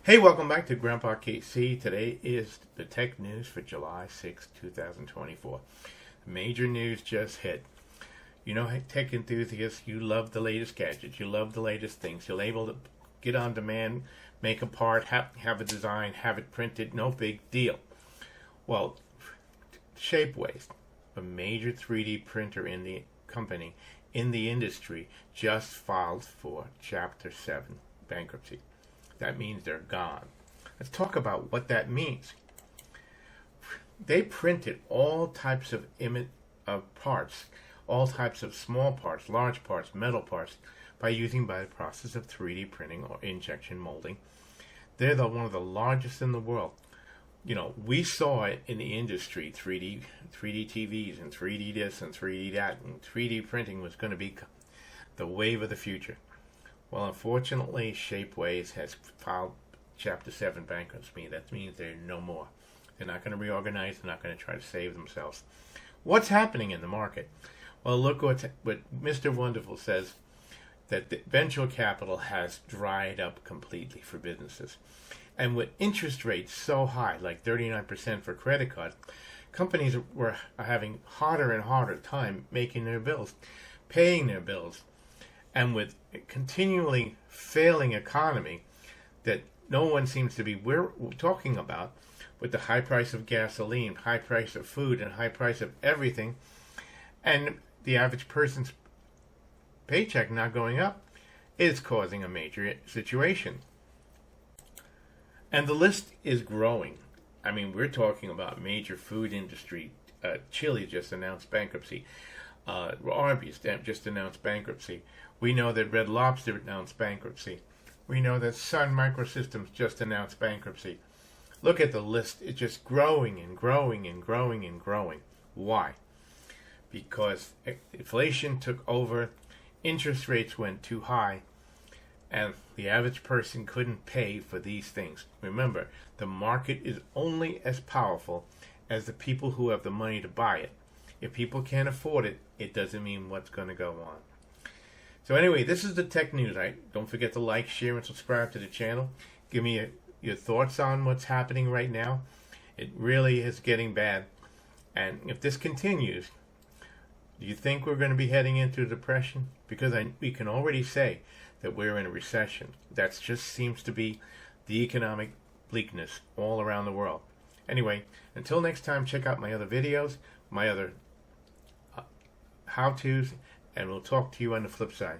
Hey, welcome back to Grandpa KC. Today is the tech news for July 6, 2024. Major news just hit. You know, tech enthusiasts, you love the latest gadgets. You love the latest things. You're able to get on demand, make a part, have a design, have it printed. No big deal. Well, Shapeways, a major 3D printer in the company, in the industry, just filed for Chapter 7 bankruptcy. That means they're gone. Let's talk about what that means. They printed all types of parts, all types of small parts, large parts, metal parts, by the process of 3D printing or injection molding. They're one of the largest in the world. You know, we saw it in the industry, 3D TVs and 3D this and 3D that, and 3D printing was going to be the wave of the future. Well, unfortunately, Shapeways has filed Chapter 7 bankruptcy. That means they're no more. They're not going to reorganize. They're not going to try to save themselves. What's happening in the market? Well, look what Mr. Wonderful says, that the venture capital has dried up completely for businesses. And with interest rates so high, like 39% for credit cards, companies are having harder and harder time making their bills, paying their bills. And with a continually failing economy that no one seems to be talking about, with the high price of gasoline, high price of food, and high price of everything, and the average person's paycheck not going up, is causing a major situation. And the list is growing. I mean, we're talking about major food industry. Chile just announced bankruptcy. Arby's just announced bankruptcy. We know that Red Lobster announced bankruptcy. We know that Sun Microsystems just announced bankruptcy. Look at the list. It's just growing and growing and growing and growing. Why? Because inflation took over, interest rates went too high, and the average person couldn't pay for these things. Remember, the market is only as powerful as the people who have the money to buy it. If people can't afford it, it doesn't mean what's going to go on. So anyway, this is the tech news. Don't forget to like, share, and subscribe to the channel. Give me your thoughts on what's happening right now. It really is getting bad. And if this continues, do you think we're going to be heading into a depression? Because we can already say that we're in a recession. That just seems to be the economic bleakness all around the world. Anyway, until next time, check out my other videos, my other how-tos, and we'll talk to you on the flip side.